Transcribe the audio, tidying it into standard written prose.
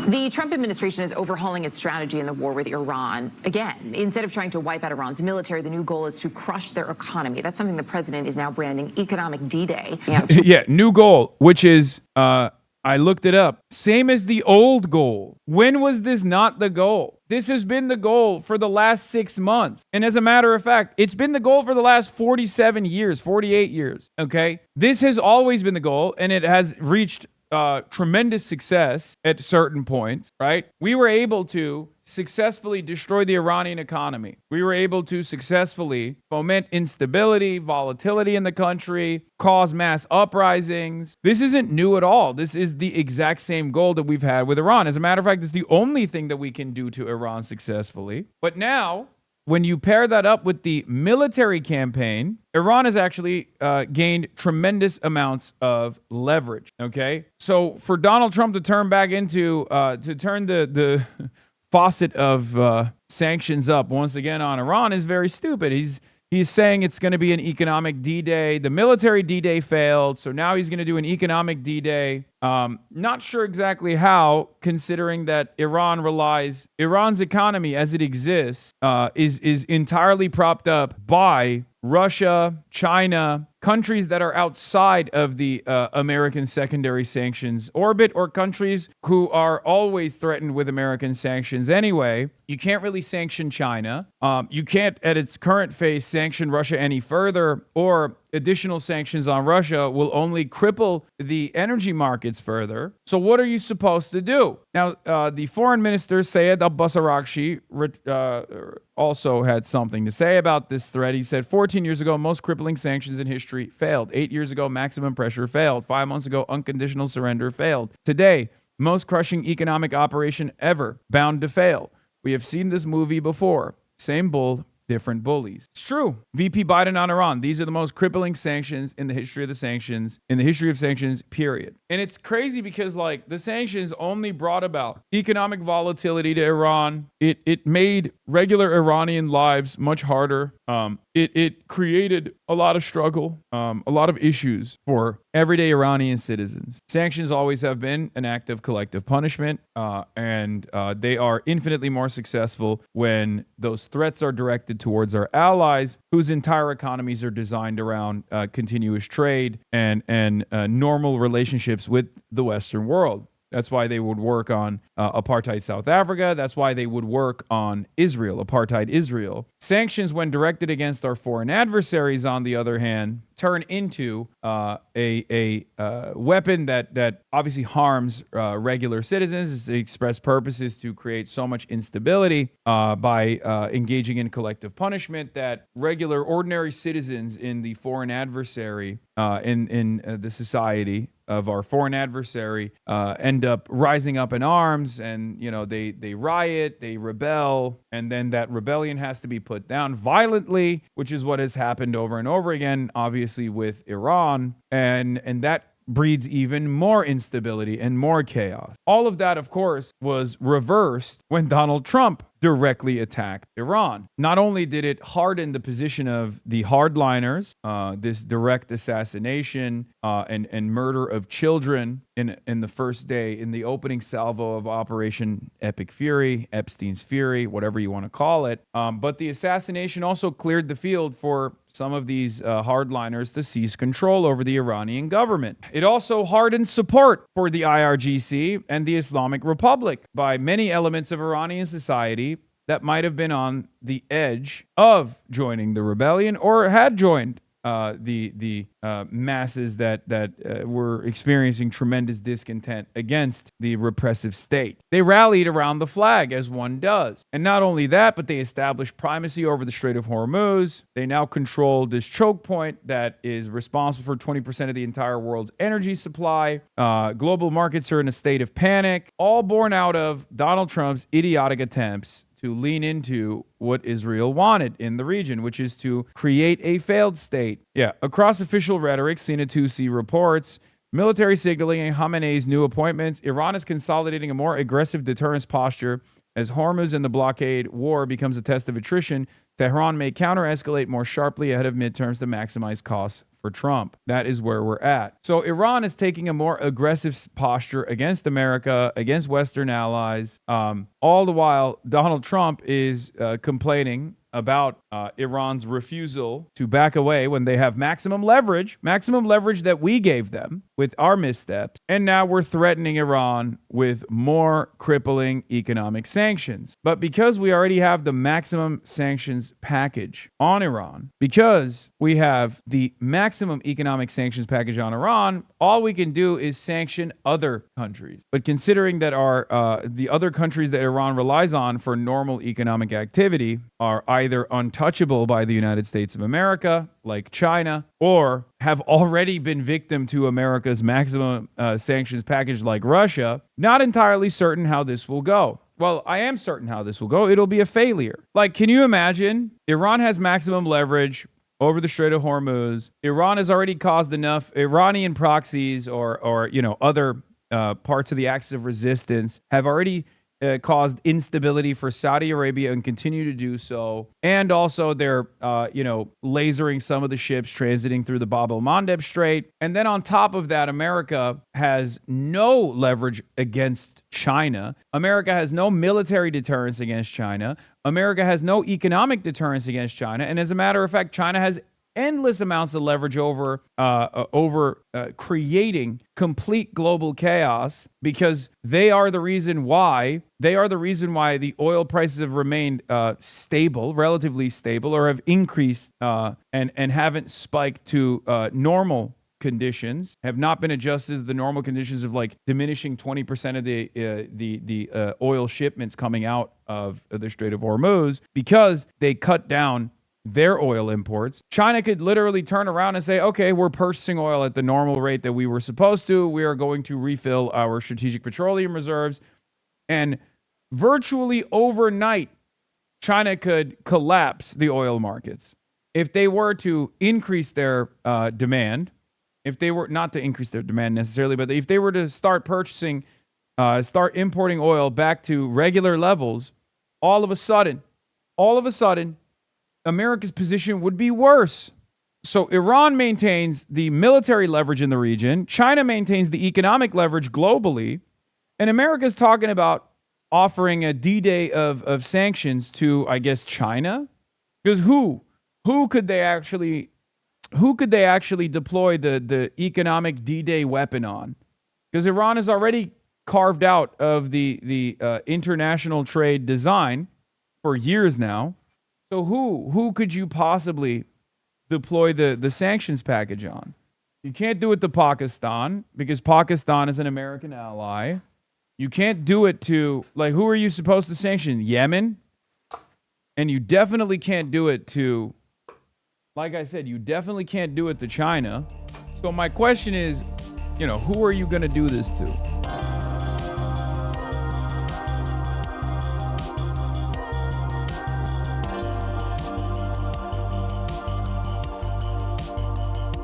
The Trump administration is overhauling its strategy in the war with Iran. Again, instead of trying to wipe out Iran's military, the new goal is to crush their economy. That's something the president is now branding economic D-Day. Yeah, new goal, which is, I looked it up, same as the old goal. When was this not the goal? This has been the goal for the last 6 months. And as a matter of fact, it's been the goal for the last 47 years, 48 years, okay? This has always been the goal, and it has reached tremendous success at certain points, right? We were able to successfully destroy the Iranian economy. We were able to successfully foment instability, volatility in the country, cause mass uprisings. This isn't new at all. This is the exact same goal that we've had with Iran. As a matter of fact, it's the only thing that we can do to Iran successfully. But now, when you pair that up with the military campaign, Iran has actually gained tremendous amounts of leverage, okay? So for Donald Trump to turn back into, to turn the faucet of sanctions up once again on Iran is very stupid. He's saying it's going to be an economic D-Day. The military D-Day failed, so now he's going to do an economic D-Day. Not sure exactly how, considering that Iran's economy as it exists is entirely propped up by Russia, China, countries that are outside of the American secondary sanctions orbit, or countries who are always threatened with American sanctions anyway. You can't really sanction China. You can't, at its current phase, sanction Russia any further, or additional sanctions on Russia will only cripple the energy markets further. So what are you supposed to do? Now, the foreign minister, Sayed Abbas-Araghchi, also had something to say about this threat. He said, 14 years ago, most crippling sanctions in history failed. 8 years ago, maximum pressure failed. 5 months ago, unconditional surrender failed. Today, most crushing economic operation ever, bound to fail. We have seen this movie before. Same bull, different bullies. It's true. VP Biden on Iran. These are the most crippling sanctions in the history of the sanctions, period. And it's crazy because, like, the sanctions only brought about economic volatility to Iran. It made regular Iranian lives much harder. It created a lot of struggle, a lot of issues for everyday Iranian citizens. Sanctions always have been an act of collective punishment, and they are infinitely more successful when those threats are directed towards our allies, whose entire economies are designed around continuous trade and normal relationships with the Western world. That's why they would work on apartheid South Africa. That's why they would work on Israel, apartheid Israel. Sanctions, when directed against our foreign adversaries, on the other hand, turn into a weapon that obviously harms regular citizens. The express purpose is to create so much instability by engaging in collective punishment that regular, ordinary citizens in the foreign adversary, in the society of our foreign adversary, end up rising up in arms, and they riot, they rebel, and then that rebellion has to be put down violently, which is what has happened over and over again, obviously with Iran, and that breeds even more instability and more chaos. All of that, of course, was reversed when Donald Trump directly attacked Iran. Not only did it harden the position of the hardliners, this direct assassination and murder of children in the first day, in the opening salvo of Operation Epic Fury, Epstein's Fury, whatever you want to call it, but the assassination also cleared the field for some of these hardliners to seize control over the Iranian government. It also hardened support for the IRGC and the Islamic Republic by many elements of Iranian society that might have been on the edge of joining the rebellion or had joined the masses that were experiencing tremendous discontent against the repressive state. They rallied around the flag, as one does. And not only that, but they established primacy over the Strait of Hormuz. They now control this choke point that is responsible for 20% of the entire world's energy supply. Global markets are in a state of panic, all born out of Donald Trump's idiotic attempts to lean into what Israel wanted in the region, which is to create a failed state. Yeah, across official rhetoric, Sina 2C reports, military signaling and Khamenei's new appointments, Iran is consolidating a more aggressive deterrence posture as Hormuz and the blockade war becomes a test of attrition. Tehran may counter-escalate more sharply ahead of midterms to maximize costs for Trump. That is where we're at. So Iran is taking a more aggressive posture against America, against Western allies. All the while, Donald Trump is complaining about Iran's refusal to back away when they have maximum leverage that we gave them with our missteps. And now we're threatening Iran with more crippling economic sanctions. But because we already have the maximum sanctions package on Iran, because we have the maximum economic sanctions package on Iran, all we can do is sanction other countries. But considering that the other countries that Iran relies on for normal economic activity are either untouchable by the United States of America, like China, or have already been victim to America's maximum sanctions package like Russia, not entirely certain how this will go. Well, I am certain how this will go. It'll be a failure. Like, can you imagine? Iran has maximum leverage over the Strait of Hormuz. Iran has already caused enough Iranian proxies or other parts of the axis of resistance have already caused instability for Saudi Arabia and continue to do so. And also they're, lasering some of the ships transiting through the Bab el-Mandeb Strait. And then on top of that, America has no leverage against China. America has no military deterrence against China. America has no economic deterrence against China. And as a matter of fact, China has endless amounts of leverage over creating complete global chaos, because they are the reason why the oil prices have remained stable, relatively stable, or have increased and haven't spiked to normal conditions, have not been adjusted to the normal conditions of like diminishing 20% of the oil shipments coming out of the Strait of Hormuz, because they cut down their oil imports. China could literally turn around and say, okay, we're purchasing oil at the normal rate that we were supposed to. We are going to refill our strategic petroleum reserves. And virtually overnight, China could collapse the oil markets. If they were to increase their demand, if they were not to increase their demand necessarily, but if they were to start importing oil back to regular levels, all of a sudden, America's position would be worse. So Iran maintains the military leverage in the region. China maintains the economic leverage globally. And America's talking about offering a D-Day of sanctions to, I guess, China? Because who could they actually deploy the economic D-Day weapon on? Because Iran is already carved out of the international trade design for years now. So who could you possibly deploy the sanctions package on? You can't do it to Pakistan because Pakistan is an American ally. You can't do it to, like, who are you supposed to sanction? Yemen? And you definitely can't do it to, like I said, you definitely can't do it to China. So my question is, who are you going to do this to?